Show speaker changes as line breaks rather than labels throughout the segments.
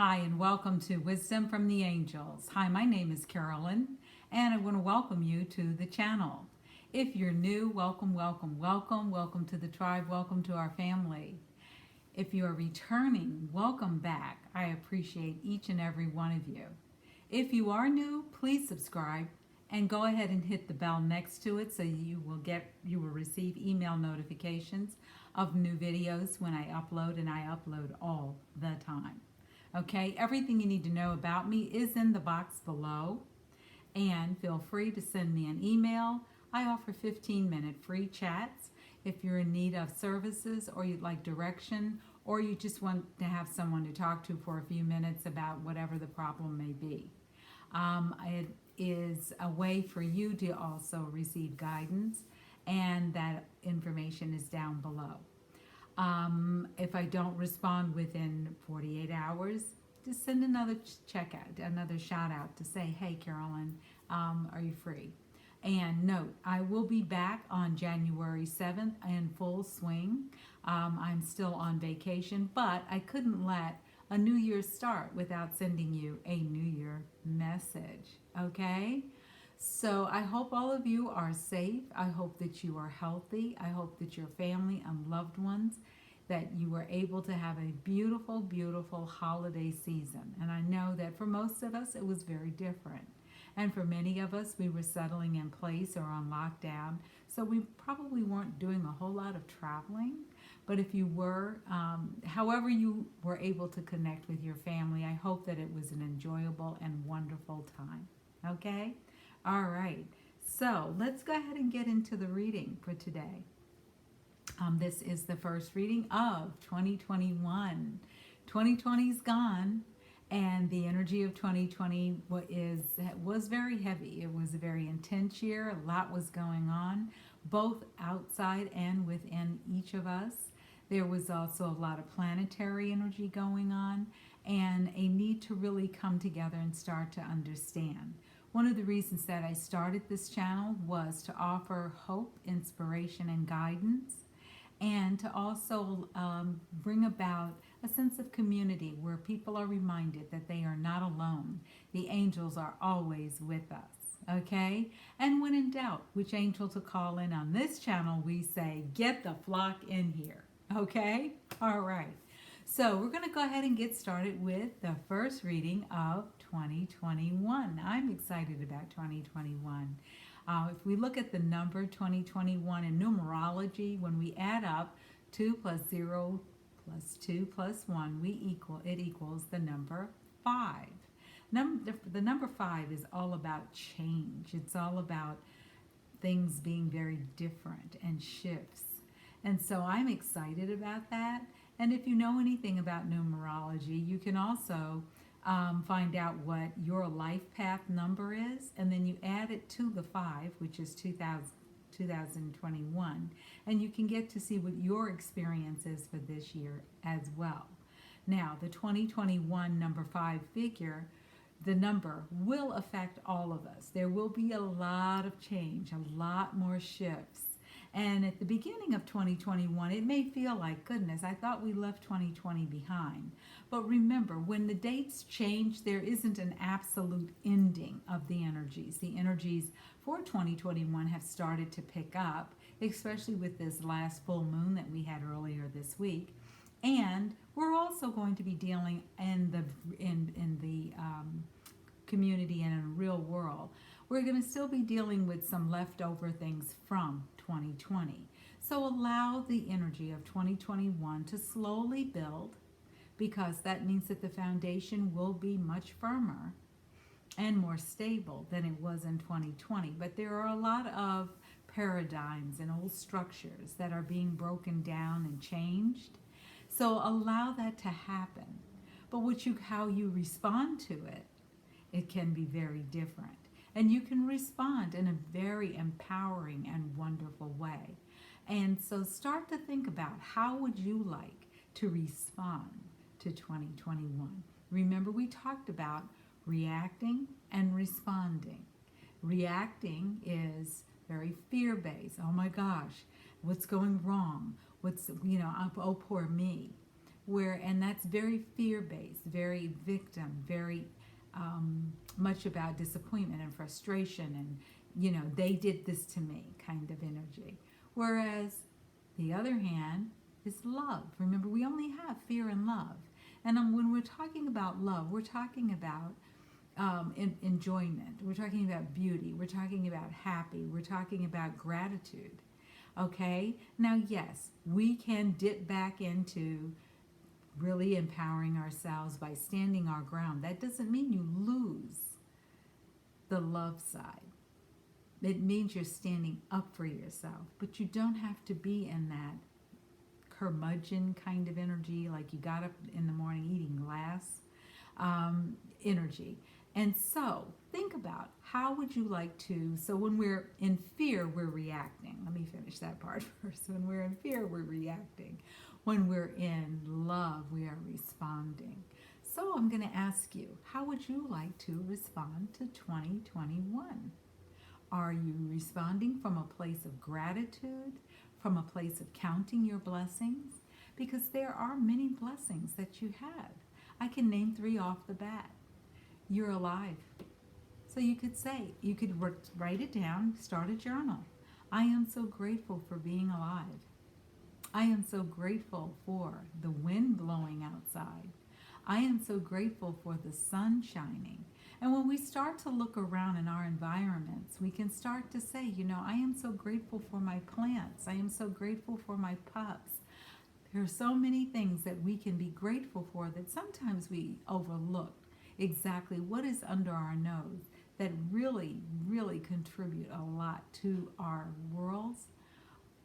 Hi, and welcome to Wisdom from the Angels. Hi, my name is Carolyn, and I want to welcome you to the channel. If you're new, welcome, welcome, welcome. Welcome to the tribe. Welcome to our family. If you are returning, welcome back. I appreciate each and every one of you. If you are new, please subscribe and go ahead and hit the bell next to it so you will receive email notifications of new videos when I upload, and I upload all the time. Okay, everything you need to know about me is in the box below, and feel free to send me an email. I offer 15-minute free chats if you're in need of services, or you'd like direction, or you just want to have someone to talk to for a few minutes about whatever the problem may be. It is a way for you to also receive guidance, and that information is down below. If I don't respond within 48 hours, just send another another shout out to say, hey, Carolyn, are you free? And note, I will be back on January 7th in full swing. I'm still on vacation, but I couldn't let a New Year start without sending you a New Year message, okay? So I hope all of you are safe. I hope that you are healthy. I hope that your family and loved ones, that you were able to have a beautiful, beautiful holiday season. And I know that for most of us, it was very different. And for many of us, we were settling in place or on lockdown. So we probably weren't doing a whole lot of traveling. But if you were, however you were able to connect with your family, I hope that it was an enjoyable and wonderful time. Okay? All right, so let's go ahead and get into the reading for today. This is the first reading of 2021. 2020's gone, and the energy of 2020 was very heavy. It was a very intense year. A lot was going on, both outside and within each of us. There was also a lot of planetary energy going on, and a need to really come together and start to understand. One of the reasons that I started this channel was to offer hope, inspiration, and guidance, and to also bring about a sense of community where people are reminded that they are not alone. The angels are always with us, okay? And when in doubt which angel to call in on this channel, we say, get the flock in here, okay? All right. So we're going to go ahead and get started with the first reading of 2021. I'm excited about 2021. If we look at the number 2021 in numerology, when we add up 2 plus 0 plus 2 plus 1, it equals the number 5. The number 5 is all about change. It's all about things being very different and shifts. And so I'm excited about that. And if you know anything about numerology, you can also find out what your life path number is, and then you add it to the 5, which is 2021, and you can get to see what your experience is for this year as well. Now, the 2021 number 5 figure, the number will affect all of us. There will be a lot of change, a lot more shifts. And at the beginning of 2021, it may feel like, goodness, I thought we left 2020 behind. But remember, when the dates change, there isn't an absolute ending of the energies. The energies for 2021 have started to pick up, especially with this last full moon that we had earlier this week. And we're also going to be dealing in the community and in the real world. We're going to still be dealing with some leftover things from 2020. So allow the energy of 2021 to slowly build, because that means that the foundation will be much firmer and more stable than it was in 2020. But there are a lot of paradigms and old structures that are being broken down and changed. So allow that to happen. But how you respond to it, it can be very different. And you can respond in a very empowering and wonderful way. And so start to think about, how would you like to respond to 2021? Remember, we talked about reacting and responding. Reacting is very fear-based. Oh my gosh, what's going wrong? Oh, poor me. and that's very fear-based, very victim, very much about disappointment and frustration and, they did this to me kind of energy. Whereas the other hand is love. Remember, we only have fear and love. And when we're talking about love, we're talking about enjoyment. We're talking about beauty. We're talking about happy. We're talking about gratitude. Okay? Now, yes, we can dip back into really empowering ourselves by standing our ground. That doesn't mean you lose the love side. It means you're standing up for yourself, but you don't have to be in that curmudgeon kind of energy, like you got up in the morning eating glass energy. And so think about, how would you like to, so when we're in fear, we're reacting. Let me finish that part first. When we're in fear, we're reacting. When we're in love, we are responding. So I'm going to ask you, how would you like to respond to 2021? Are you responding from a place of gratitude, from a place of counting your blessings? Because there are many blessings that you have. I can name 3 off the bat. You're alive. So you could say, you could write it down, start a journal. I am so grateful for being alive. I am so grateful for the wind blowing outside. I am so grateful for the sun shining. And when we start to look around in our environments, we can start to say, I am so grateful for my plants. I am so grateful for my pups. There are so many things that we can be grateful for that sometimes we overlook exactly what is under our nose that really, really contribute a lot to our worlds,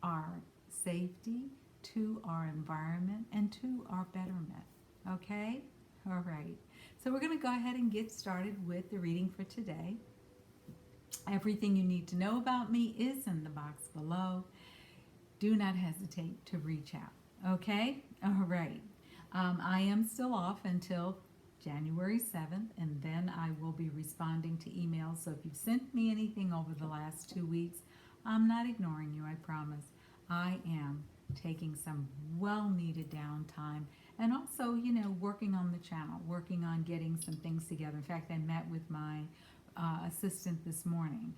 our safety, to our environment, and to our betterment. Okay? All right. So we're going to go ahead and get started with the reading for today. Everything you need to know about me is in the box below. Do not hesitate to reach out. Okay? All right. I am still off until January 7th, and then I will be responding to emails. So if you've sent me anything over the last 2 weeks, I'm not ignoring you, I promise. I am taking some well-needed downtime and also, working on the channel, working on getting some things together. In fact, I met with my assistant this morning.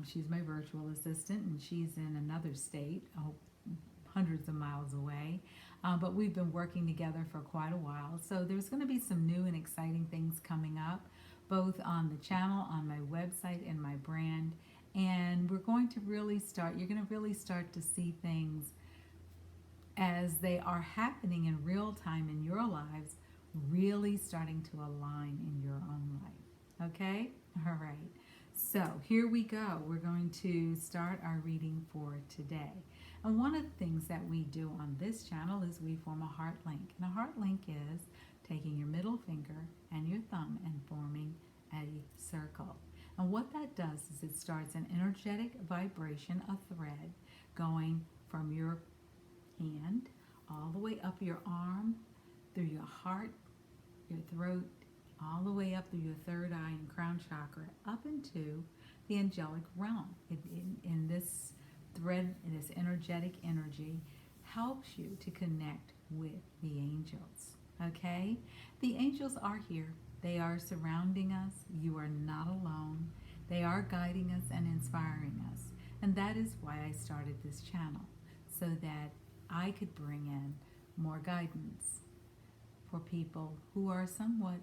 She's my virtual assistant, and she's in another state, hundreds of miles away. But we've been working together for quite a while. So there's going to be some new and exciting things coming up, both on the channel, on my website, and my brand. And we're going to really start, you're going to really start to see things as they are happening in real time in your lives, really starting to align in your own life. Okay? All right. So here we go. We're going to start our reading for today. And one of the things that we do on this channel is we form a heart link. And a heart link is taking your middle finger and your thumb and forming a circle. And what that does is it starts an energetic vibration, a thread, going from your hand all the way up your arm, through your heart, your throat, all the way up through your third eye and crown chakra, up into the angelic realm. In this thread, this energetic energy helps you to connect with the angels. Okay? The angels are here. They are surrounding us. You are not alone. They are guiding us and inspiring us. And that is why I started this channel, so that I could bring in more guidance for people who are somewhat,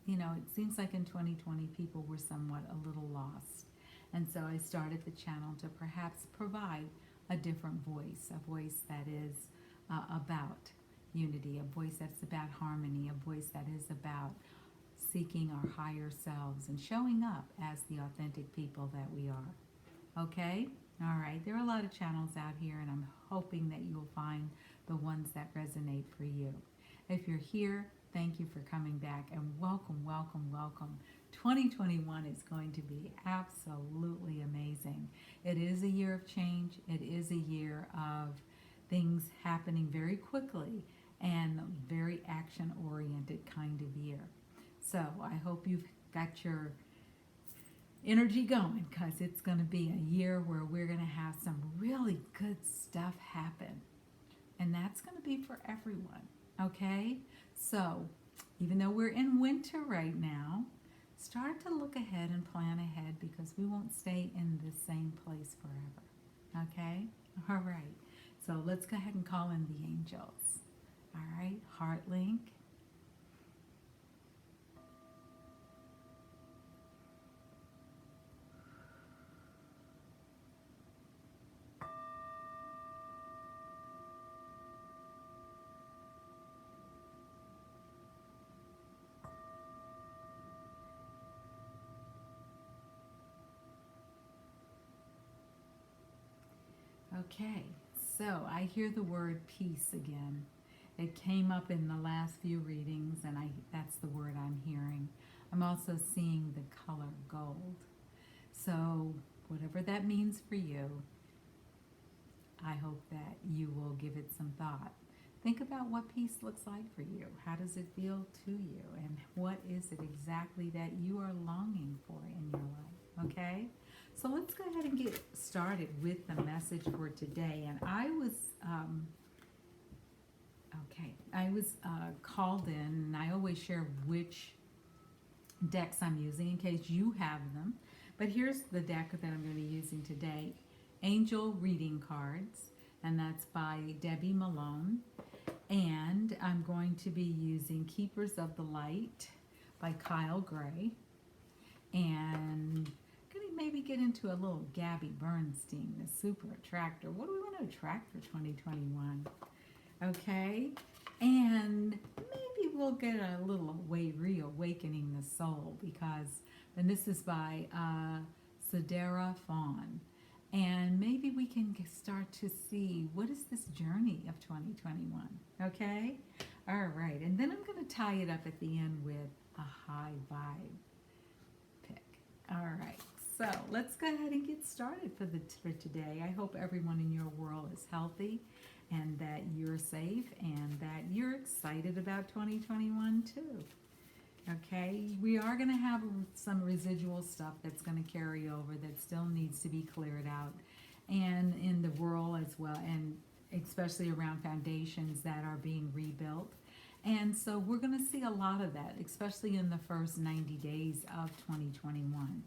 it seems like in 2020 people were somewhat a little lost. And so I started the channel to perhaps provide a different voice, a voice that is about unity, a voice that's about harmony, a voice that is about seeking our higher selves and showing up as the authentic people that we are. Okay? All right. There are a lot of channels out here, and I'm hoping that you'll find the ones that resonate for you. If you're here, thank you for coming back, and welcome, welcome, welcome. 2021 is going to be absolutely amazing. It is a year of change. It is a year of things happening very quickly and very action-oriented kind of year. So I hope you've got your energy going, because it's going to be a year where we're going to have some really good stuff happen. And that's going to be for everyone. Okay? So, even though we're in winter right now, start to look ahead and plan ahead because we won't stay in the same place forever. Okay? All right. So let's go ahead and call in the angels. All right? Heart link. Okay, so I hear the word peace again. It came up in the last few readings, and that's the word I'm hearing. I'm also seeing the color gold. So, whatever that means for you, I hope that you will give it some thought. Think about what peace looks like for you. How does it feel to you? And what is it exactly that you are longing for in your life? Okay? So let's go ahead and get started with the message for today. And I was called in, and I always share which decks I'm using in case you have them. But here's the deck that I'm going to be using today. Angel Reading Cards, and that's by Debbie Malone. And I'm going to be using Keepers of the Light by Kyle Gray. And going to maybe get into a little Gabby Bernstein, the Super Attractor. What do we want to attract for 2021? Okay? And maybe we'll get a little reawakening the soul because, and this is by Sadara Fawn. And maybe we can start to see what is this journey of 2021, okay? All right, and then I'm going to tie it up at the end with a high vibe pick. All right, so let's go ahead and get started for today. I hope everyone in your world is healthy and that you're safe and that you're excited about 2021 too. Okay, we are going to have some residual stuff that's going to carry over that still needs to be cleared out, and in the world as well, and especially around foundations that are being rebuilt. And so we're going to see a lot of that, especially in the first 90 days of 2021.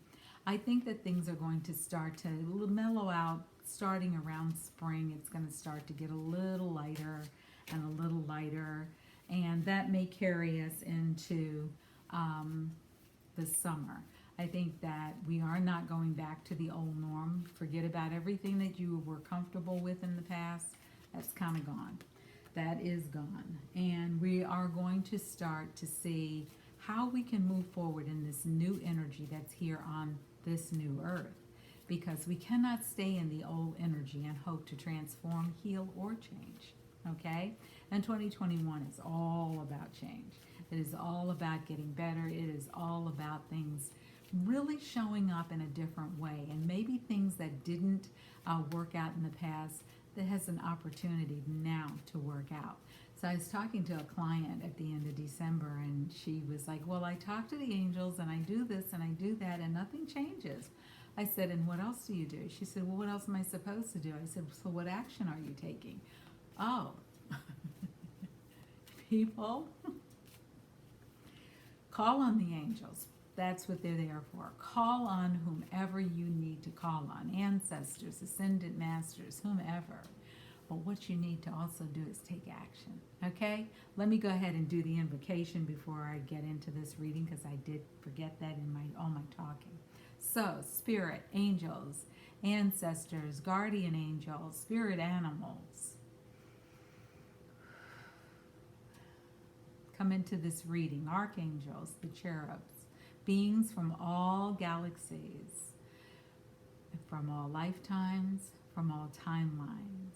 I think that things are going to start to mellow out starting around spring. It's going to start to get a little lighter and a little lighter, and that may carry us into the summer. I think that we are not going back to the old norm. Forget about everything that you were comfortable with in the past. That's kind of gone. That is gone. And we are going to start to see how we can move forward in this new energy that's here on this new earth. Because we cannot stay in the old energy and hope to transform, heal, or change. Okay? And 2021 is all about change. It is all about getting better. It is all about things really showing up in a different way. And maybe things that didn't work out in the past, that has an opportunity now to work out. So I was talking to a client at the end of December, and she was like, well, I talk to the angels, and I do this, and I do that, and nothing changes. I said, and what else do you do? She said, well, what else am I supposed to do? I said, so what action are you taking? Oh, people, call on the angels. That's what they're there for. Call on whomever you need to call on. Ancestors, ascended masters, whomever. But what you need to also do is take action. Okay? Let me go ahead and do the invocation before I get into this reading, because I did forget that in all my talking. So, spirit, angels, ancestors, guardian angels, spirit animals, come into this reading. Archangels, the cherubs, beings from all galaxies, from all lifetimes, from all timelines.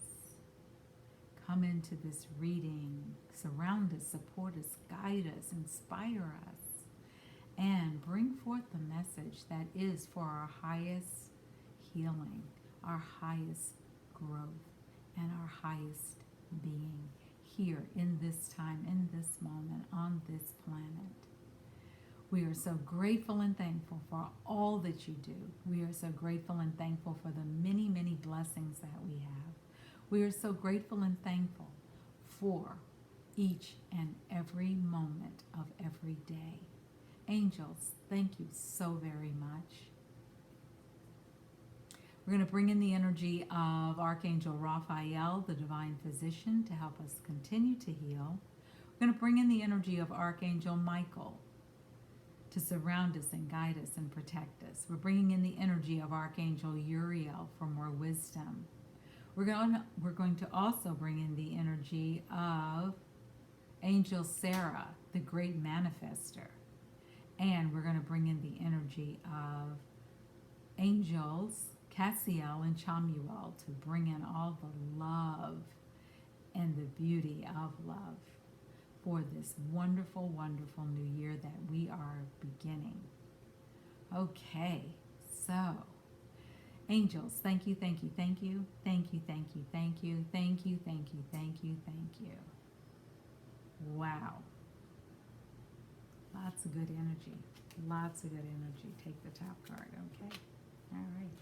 Come into this reading, surround us, support us, guide us, inspire us, and bring forth the message that is for our highest healing, our highest growth, and our highest being here in this time, in this moment, on this planet. We are so grateful and thankful for all that you do. We are so grateful and thankful for the many, many blessings that we have. We are so grateful and thankful for each and every moment of every day. Angels, thank you so very much. We're going to bring in the energy of Archangel Raphael, the divine physician, to help us continue to heal. We're going to bring in the energy of Archangel Michael to surround us and guide us and protect us. We're bringing in the energy of Archangel Uriel for more wisdom. We're going to also bring in the energy of Angel Sarah, the great manifester. And we're going to bring in the energy of angels Cassiel and Chamuel to bring in all the love and the beauty of love for this wonderful, wonderful new year that we are beginning. Okay, so angels, thank you, thank you, thank you, thank you, thank you, thank you, thank you, thank you, thank you, thank you. Wow. Lots of good energy. Lots of good energy. Take the top card, okay? All right.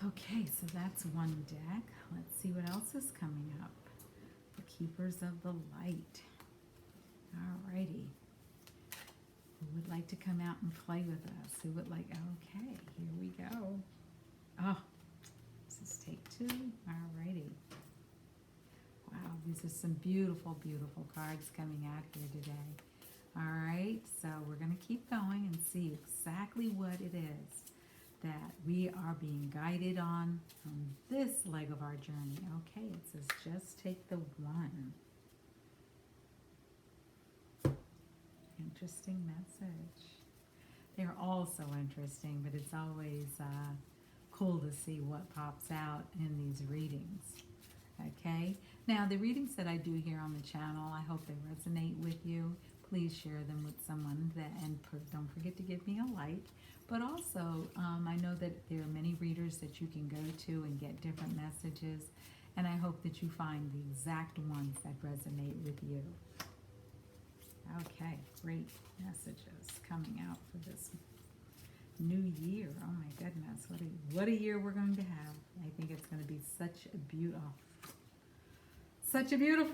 Okay, so that's one deck. Let's see what else is coming up. The Keepers of the Light. Alrighty. Who would like to come out and play with us? Who would like, okay, here we go. Oh, this is take two. Alrighty. Wow, these are some beautiful, beautiful cards coming out here today. Alright, so we're going to keep going and see exactly what it is that we are being guided on this leg of our journey. Okay, it says just take the one. Interesting message. They're all so interesting, but it's always cool to see what pops out in these readings. Okay, now the readings that I do here on the channel, I hope they resonate with you. Please share them with someone, and don't forget to give me a like. But also, I know that there are many readers that you can go to and get different messages, and I hope that you find the exact ones that resonate with you. Okay, great messages coming out for this new year. Oh my goodness, what a year we're going to have. I think it's going to be such a beautiful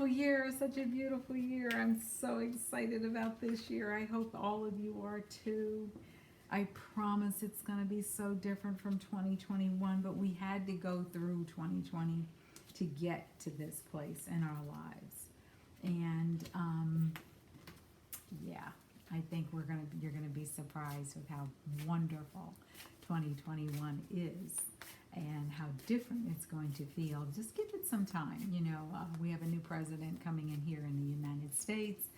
year, such a beautiful year. I'm so excited about this year. I hope all of you are too. I promise it's going to be so different from 2021, but we had to go through 2020 to get to this place in our lives. And yeah, I think you're going to be surprised with how wonderful 2021 is and how different it's going to feel. Just give it some time. You know, we have a new president coming in here in the United States.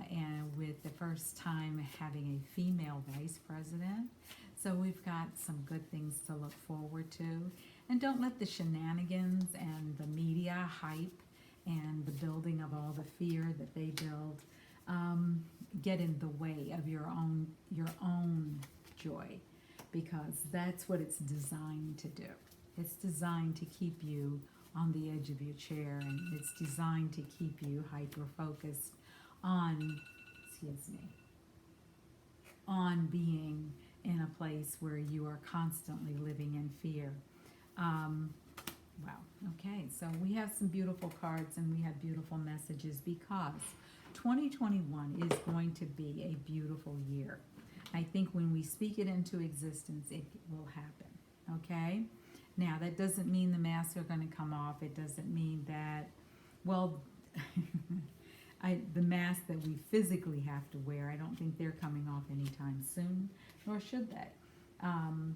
And with the first time having a female vice president. So we've got some good things to look forward to. And don't let the shenanigans and the media hype and the building of all the fear that they build get in the way of your own joy, because that's what it's designed to do. It's designed to keep you on the edge of your chair, and it's designed to keep you hyper-focused on being in a place where you are constantly living in fear. Wow. Okay, so we have some beautiful cards and we have beautiful messages, because 2021 is going to be a beautiful year. I think when we speak it into existence, it will happen. Okay? Now, that doesn't mean the masks are going to come off. It doesn't mean that, well, the masks that we physically have to wear, I don't think they're coming off anytime soon, nor should they. And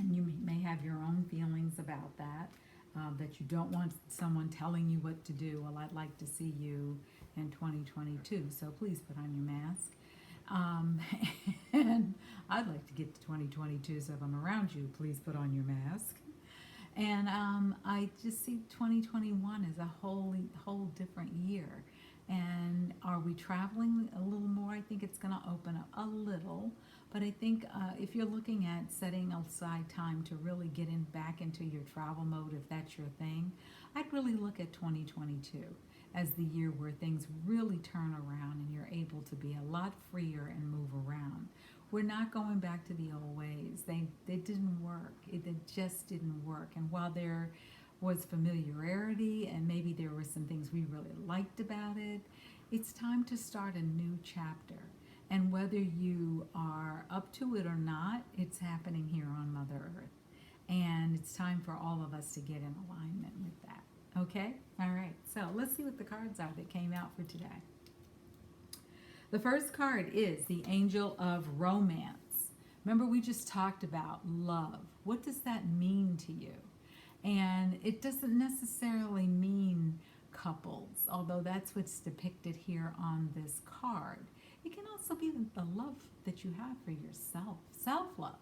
you may have your own feelings about that, that you don't want someone telling you what to do. Well, I'd like to see you in 2022, so please put on your mask. And I'd like to get to 2022, so if I'm around you, please put on your mask. And I just see 2021 as a whole different year. And are we traveling a little more? I think it's going to open up a little. But I think if you're looking at setting aside time to really get back into your travel mode, if that's your thing, I'd really look at 2022 as the year where things really turn around and you're able to be a lot freer and move around. We're not going back to the old ways. They didn't work. It just didn't work. And while was familiarity, and maybe there were some things we really liked about it. It's time to start a new chapter. And whether you are up to it or not, it's happening here on Mother Earth. And it's time for all of us to get in alignment with that. Okay? All right. So let's see what the cards are that came out for today. The first card is the Angel of Romance. Remember, we just talked about love. What does that mean to you? And it doesn't necessarily mean couples, although that's what's depicted here on this card. It can also be the love that you have for yourself. Self-love.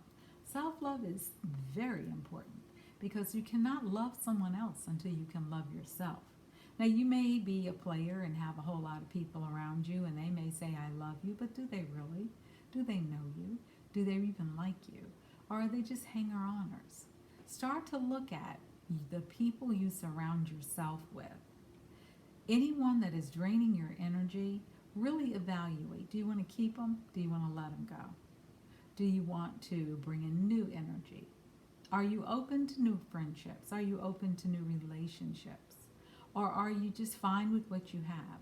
Self-love is very important because you cannot love someone else until you can love yourself. Now, you may be a player and have a whole lot of people around you, and they may say, I love you, but do they really? Do they know you? Do they even like you? Or are they just hanger-oners? Start to look at the people you surround yourself with. Anyone that is draining your energy, really evaluate. Do you want to keep them? Do you want to let them go? Do you want to bring in new energy? Are you open to new friendships? Are you open to new relationships? Or are you just fine with what you have?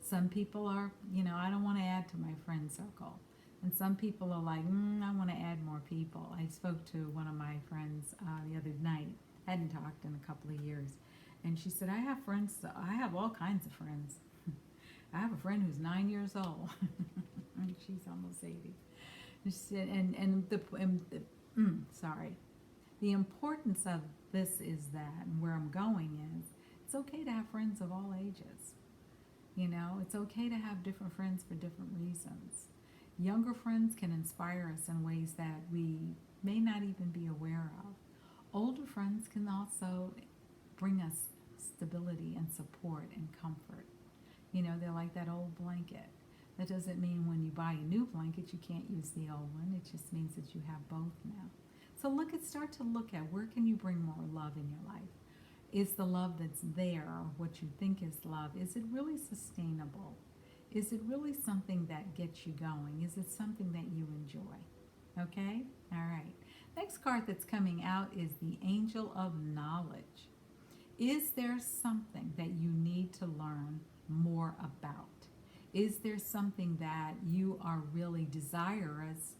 Some people are, I don't want to add to my friend circle. And some people are like, I want to add more people. I spoke to one of my friends the other night. I hadn't talked in a couple of years. And she said, I have friends. I have all kinds of friends. I have a friend who's 9 years old. And she's almost 80. And she said, the importance of this is that, and where I'm going is, it's okay to have friends of all ages. It's okay to have different friends for different reasons. Younger friends can inspire us in ways that we may not even be aware of. Older friends can also bring us stability and support and comfort. They're like that old blanket. That doesn't mean when you buy a new blanket you can't use the old one. It just means that you have both now. So start to look at where can you bring more love in your life. Is the love that's there, or what you think is love, is it really sustainable? Is it really something that gets you going? Is it something that you enjoy? Okay? All right. Next card that's coming out is the Angel of Knowledge. Is there something that you need to learn more about? Is there something that you are really desirous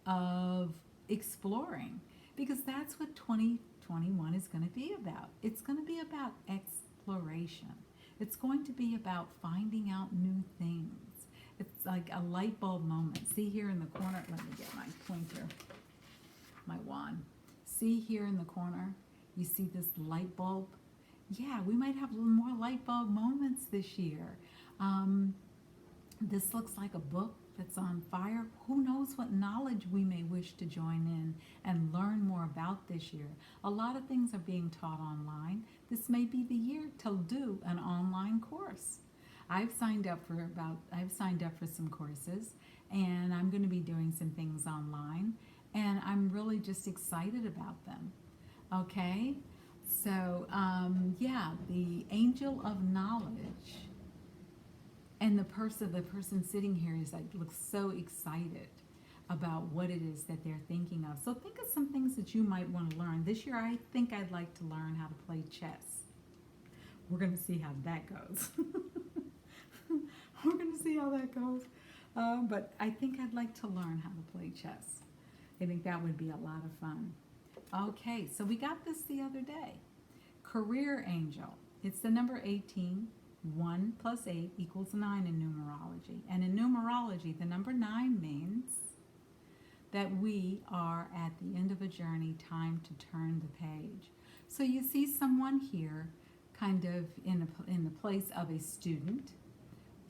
of exploring? Because that's what 2021 is going to be about. It's going to be about exploration. It's going to be about finding out new things. It's like a light bulb moment. See here in the corner, let me get my pointer, my wand. See here in the corner, you see this light bulb? Yeah, we might have a little more light bulb moments this year. This looks like a book that's on fire. Who knows what knowledge we may wish to join in and learn more about this year. A lot of things are being taught online. This may be the year to do an online course. I've signed up for some courses, and I'm going to be doing some things online, and I'm really just excited about them. Okay? So, the Angel of Knowledge. And the person sitting here looks so excited about what it is that they're thinking of. So think of some things that you might want to learn. This year, I think I'd like to learn how to play chess. We're going to see how that goes. We're going to see how that goes. But I think I'd like to learn how to play chess. I think that would be a lot of fun. Okay, so we got this the other day. Career Angel. It's the number 18. 1 plus 8 equals 9 in numerology. And in numerology, the number 9 means that we are at the end of a journey, time to turn the page. So you see someone here kind of in the place of a student,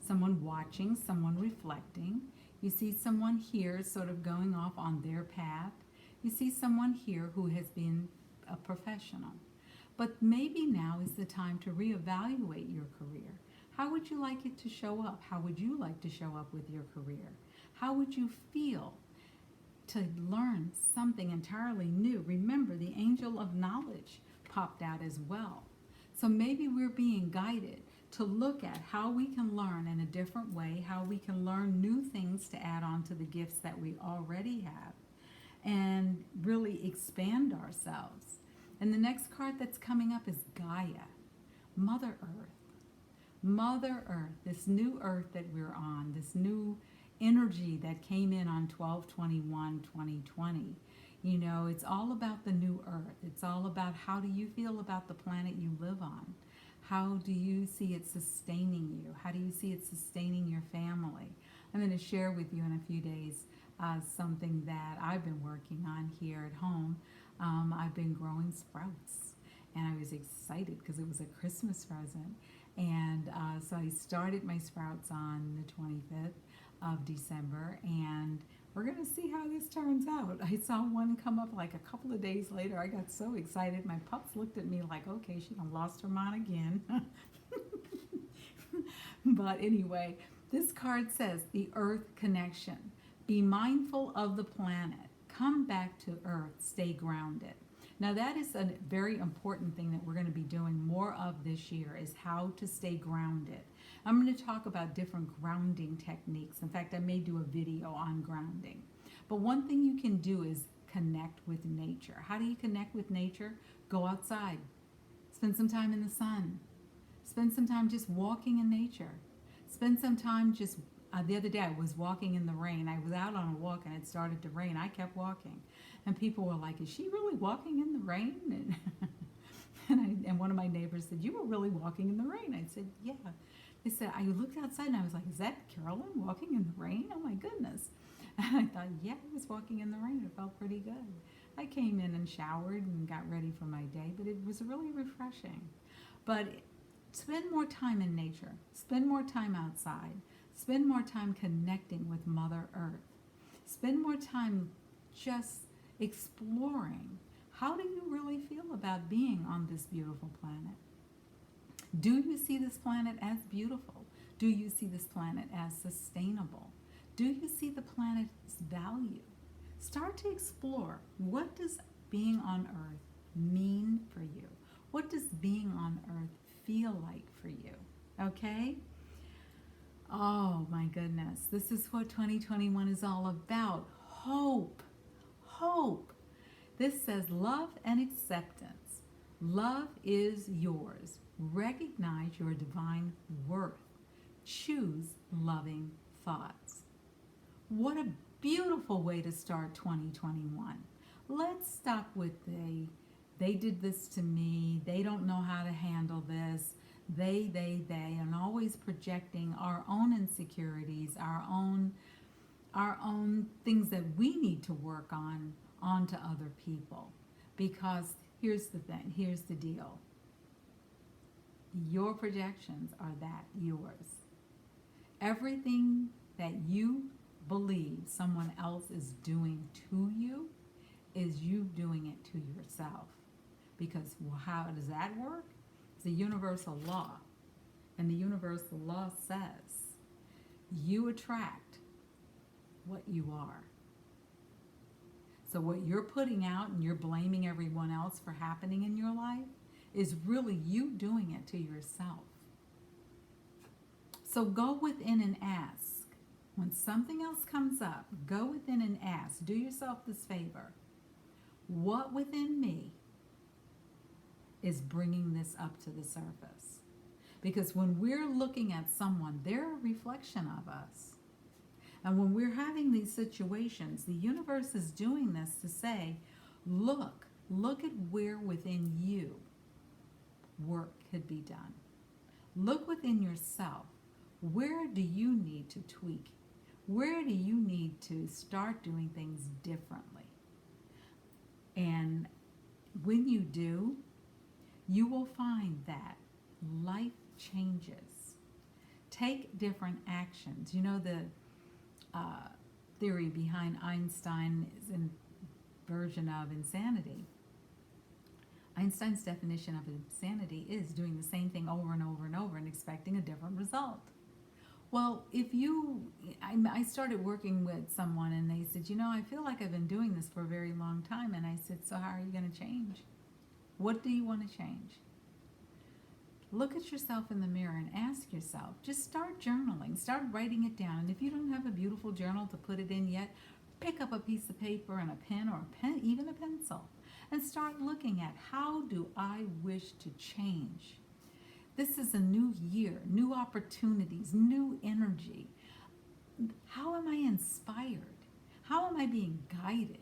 someone watching, someone reflecting. You see someone here sort of going off on their path. You see someone here who has been a professional. But maybe now is the time to reevaluate your career. How would you like it to show up? How would you like to show up with your career? How would you feel to learn something entirely new? Remember, the Angel of Knowledge popped out as well. So maybe we're being guided to look at how we can learn in a different way, how we can learn new things to add on to the gifts that we already have, and really expand ourselves. And the next card that's coming up is Gaia, Mother Earth. Mother Earth, this new earth that we're on, this new energy that came in on 12/21/2020. You know, it's all about the new earth. It's all about how do you feel about the planet you live on? How do you see it sustaining you? How do you see it sustaining your family? I'm going to share with you in a few days something that I've been working on here at home. I've been growing sprouts, and I was excited because it was a Christmas present. And so I started my sprouts on the 25th of December, and we're going to see how this turns out. I saw one come up like a couple of days later. I got so excited. My pups looked at me like, okay, she done lost her mind again. But anyway, this card says the Earth connection. Be mindful of the planet. Come back to Earth. Stay grounded. Now that is a very important thing that we're going to be doing more of this year, is how to stay grounded. I'm going to talk about different grounding techniques. In fact, I may do a video on grounding. But one thing you can do is connect with nature. How do you connect with nature? Go outside. Spend some time in the sun. Spend some time just walking in nature. Spend some time just, the other day I was walking in the rain. I was out on a walk and it started to rain. I kept walking. And people were like, is she really walking in the rain? And one of my neighbors said, you were really walking in the rain. I said, yeah. They said, I looked outside and I was like, is that Carolyn walking in the rain? Oh my goodness. And I thought, yeah, I was walking in the rain. It felt pretty good. I came in and showered and got ready for my day, but it was really refreshing. But spend more time in nature. Spend more time outside. Spend more time connecting with Mother Earth. Spend more time just exploring. How do you really feel about being on this beautiful planet? Do you see this planet as beautiful? Do you see this planet as sustainable? Do you see the planet's value? Start to explore. What does being on Earth mean for you? What does being on Earth feel like for you? Okay? Oh my goodness. This is what 2021 is all about. Hope. Hope. This says love and acceptance. Love is yours. Recognize your divine worth. Choose loving thoughts. What a beautiful way to start 2021. Let's stop with they did this to me, they don't know how to handle this, they, and always projecting our own insecurities, our own things that we need to work on onto other people. Because here's the thing, here's the deal. Your projections are that yours. Everything that you believe someone else is doing to you is you doing it to yourself. Because how does that work? It's a universal law. And the universal law says you attract what you are. So what you're putting out and you're blaming everyone else for happening in your life is really you doing it to yourself. So go within and ask. When something else comes up, go within and ask. Do yourself this favor. What within me is bringing this up to the surface? Because when we're looking at someone, they're a reflection of us. And when we're having these situations, the universe is doing this to say, look at where within you work could be done. Look within yourself. Where do you need to tweak? Where do you need to start doing things differently? And when you do, you will find that life changes. Take different actions. You know, the theory behind Einstein's version of insanity. Einstein's definition of insanity is doing the same thing over and over and over and expecting a different result. Well, I started working with someone and they said, I feel like I've been doing this for a very long time. And I said, so how are you going to change? What do you want to change? Look at yourself in the mirror and ask yourself, just start journaling, start writing it down. And if you don't have a beautiful journal to put it in yet, pick up a piece of paper and a pen or even a pencil and start looking at, how do I wish to change? This is a new year, new opportunities, new energy. How am I inspired? How am I being guided?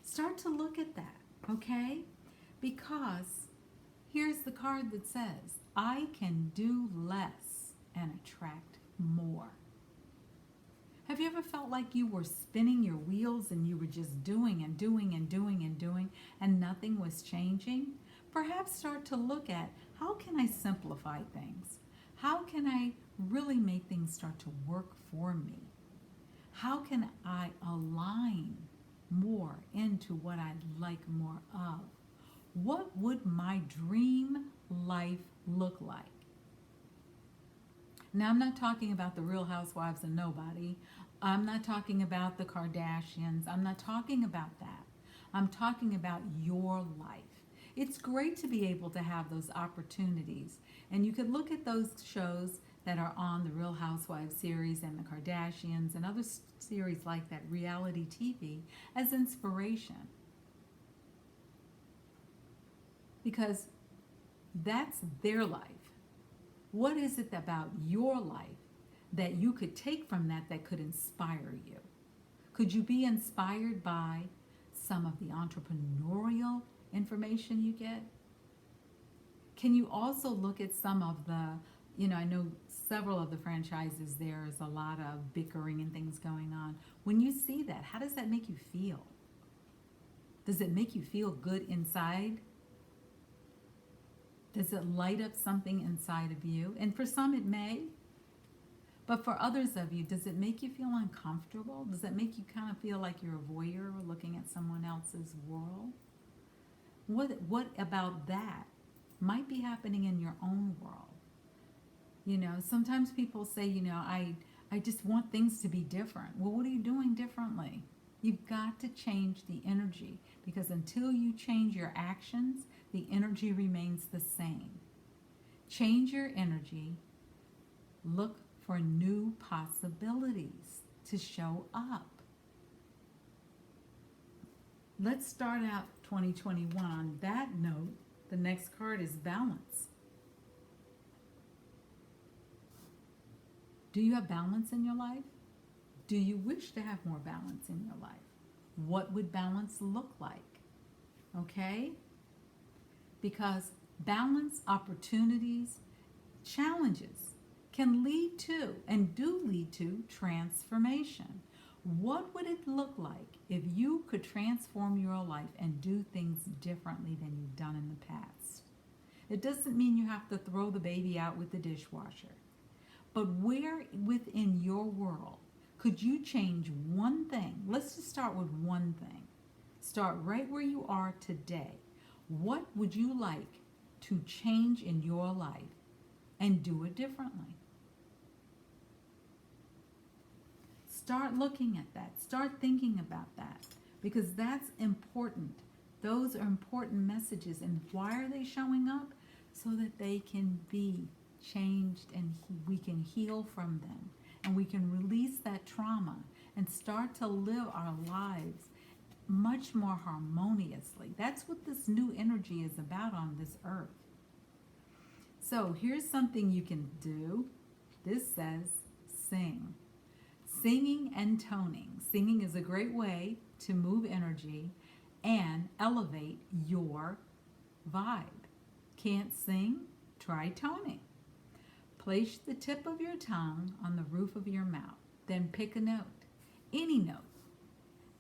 Start to look at that, okay? Because here's the card that says, I can do less and attract more. Have you ever felt like you were spinning your wheels and you were just doing and doing and doing and doing and nothing was changing? Perhaps start to look at, how can I simplify things? How can I really make things start to work for me? How can I align more into what I'd like more of? What would my dream life look like? Now, I'm not talking about the Real Housewives of Nobody. I'm not talking about the Kardashians. I'm not talking about that. I'm talking about your life. It's great to be able to have those opportunities. And you could look at those shows that are on the Real Housewives series and the Kardashians and other series like that, reality TV, as inspiration. Because that's their life. What is it about your life that you could take from that could inspire you? Could you be inspired by some of the entrepreneurial information you get? Can you also look at some of the, I know several of the franchises, there's a lot of bickering and things going on. When you see that, how does that make you feel? Does it make you feel good inside? Does it light up something inside of you? And for some it may. But for others of you, does it make you feel uncomfortable? Does it make you kind of feel like you're a voyeur looking at someone else's world? What about that might be happening in your own world? Sometimes people say, I just want things to be different. Well, what are you doing differently? You've got to change the energy, because until you change your actions, the energy remains the same. Change your energy. Look for new possibilities to show up. Let's start out 2021 on that note. The next card is balance. Do you have balance in your life? Do you wish to have more balance in your life? What would balance look like? Okay? Because balance, opportunities, challenges can lead to and do lead to transformation. What would it look like if you could transform your life and do things differently than you've done in the past? It doesn't mean you have to throw the baby out with the dishwasher. But where within your world could you change one thing? Let's just start with one thing. Start right where you are today. What would you like to change in your life and do it differently? Start looking at that. Start thinking about that, because that's important. Those are important messages. And why are they showing up? So that they can be changed and we can heal from them. And we can release that trauma and start to live our lives much more harmoniously. That's what this new energy is about on this earth. So here's something you can do. This says sing. Singing and toning. Singing is a great way to move energy and elevate your vibe. Can't sing? Try toning. Place the tip of your tongue on the roof of your mouth. Then pick a note, any note,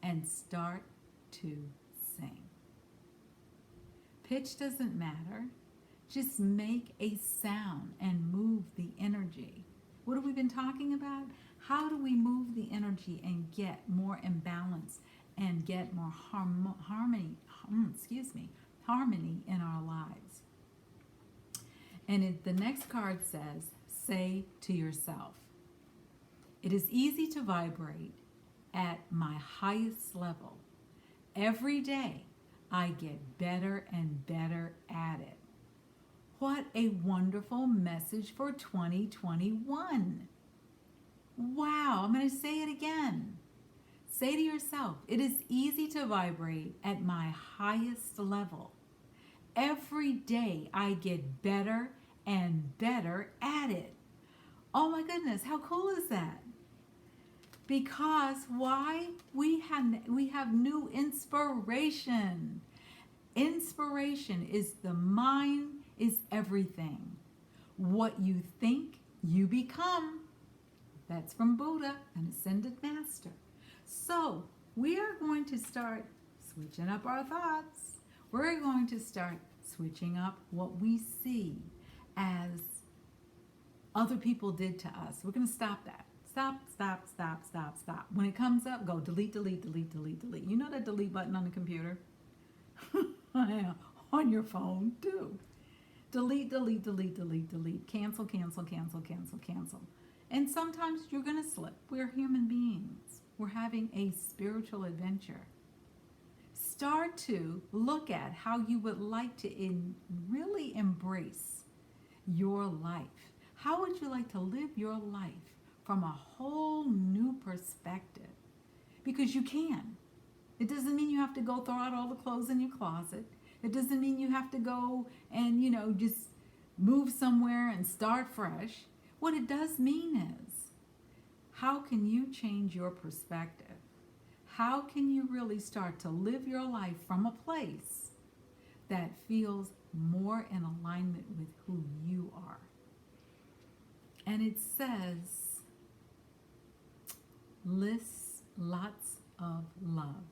and start to sing. Pitch doesn't matter. Just make a sound and move the energy. What have we been talking about? How do we move the energy and get more imbalance and get more harmony in our lives? And the next card says, say to yourself, it is easy to vibrate at my highest level. Every day, I get better and better at it. What a wonderful message for 2021. Wow, I'm going to say it again. say to yourself, it is easy to vibrate at my highest level. Every day I get better and better at it. Oh my goodness, how cool is that? Because why? We have new inspiration. Inspiration is the mind is everything. What you think, you become. That's from Buddha, an ascended master. So we are going to start switching up our thoughts. We're going to start switching up what we see as other people did to us. We're going to stop that. Stop, stop, stop, stop, stop. When it comes up, go delete, delete, delete, delete, delete. You know that delete button on the computer? On your phone, too. Delete, delete, delete, delete, delete. Cancel, cancel, cancel, cancel, cancel. And sometimes you're going to slip. We're human beings. We're having a spiritual adventure. Start to look at how you would like to really embrace your life. How would you like to live your life from a whole new perspective? Because you can. It doesn't mean you have to go throw out all the clothes in your closet. It doesn't mean you have to go and, just move somewhere and start fresh. What it does mean is, how can you change your perspective? How can you really start to live your life from a place that feels more in alignment with who you are? And it says, lists lots of love.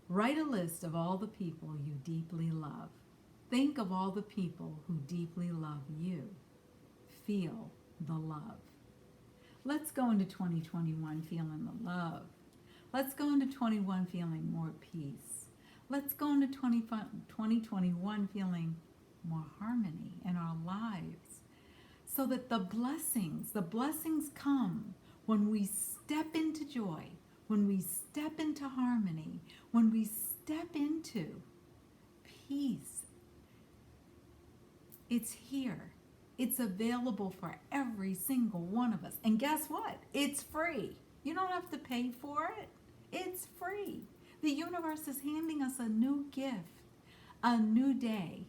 Write a list of all the people you deeply love. Think of all the people who deeply love you. Feel the love. Let's go into 2021 feeling the love. Let's go into 21 feeling more peace. Let's go into 2021 feeling more harmony in our lives. So that the blessings come when we step into joy, when we step into harmony, when we step into peace. It's here. It's available for every single one of us. And guess what? It's free. You don't have to pay for it. It's free. The universe is handing us a new gift, a new day,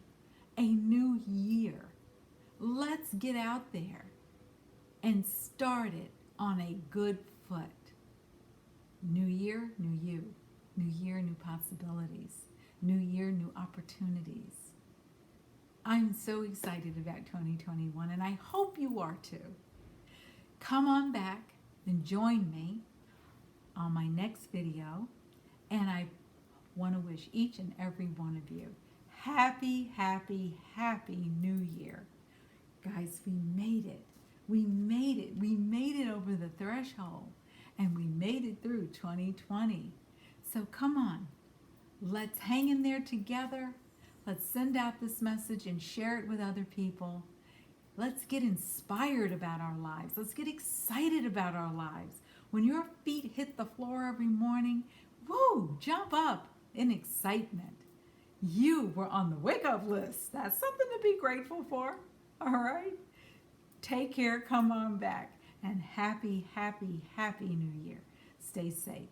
a new year. Let's get out there and start it on a good foot. New year, new you. New year, new possibilities. New year, new opportunities. I'm so excited about 2021, and I hope you are too. Come on back and join me on my next video, and I want to wish each and every one of you happy, happy, happy New Year. Guys, we made it. We made it. We made it over the threshold, and we made it through 2020. So come on, let's hang in there together. Let's send out this message and share it with other people. Let's get inspired about our lives. Let's get excited about our lives. When your feet hit the floor every morning, woo, jump up in excitement. You were on the wake-up list. That's something to be grateful for. All right? Take care. Come on back. And happy, happy, happy New Year. Stay safe.